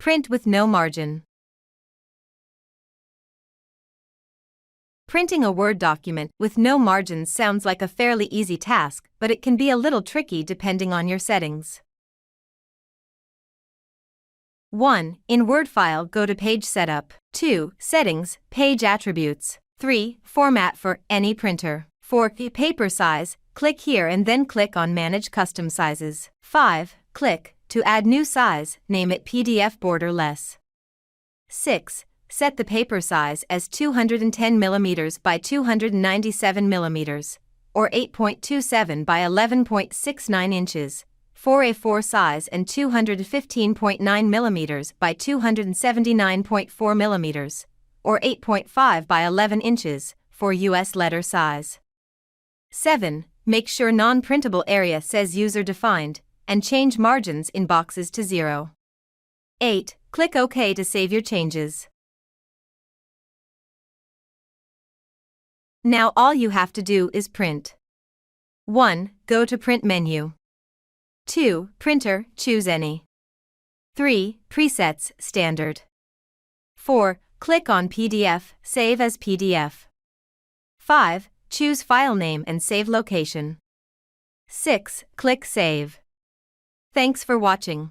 Print with no margin. Printing a Word document with no margins sounds like a fairly easy task, but it can be a little tricky depending on your settings. 1. In Word file, go to Page Setup. 2. Settings, Page Attributes. 3. Format for any printer. 4. Paper size, click here and then click on Manage Custom Sizes. 5. Click to add new size, name it PDF borderless. 6. Set the paper size as 210 mm by 297 mm, or 8.27 by 11.69 inches, for A4 size, and 215.9 mm by 279.4 mm, or 8.5 by 11 inches, for US letter size. 7. Make sure non-printable area says user-defined, and change margins in boxes to 0. 8. Click OK to save your changes. Now all you have to do is print. 1. Go to Print menu. 2. Printer, choose any. 3. Presets, standard. 4. Click on PDF, save as PDF. 5. Choose file name and save location. 6. Click Save. Thanks for watching.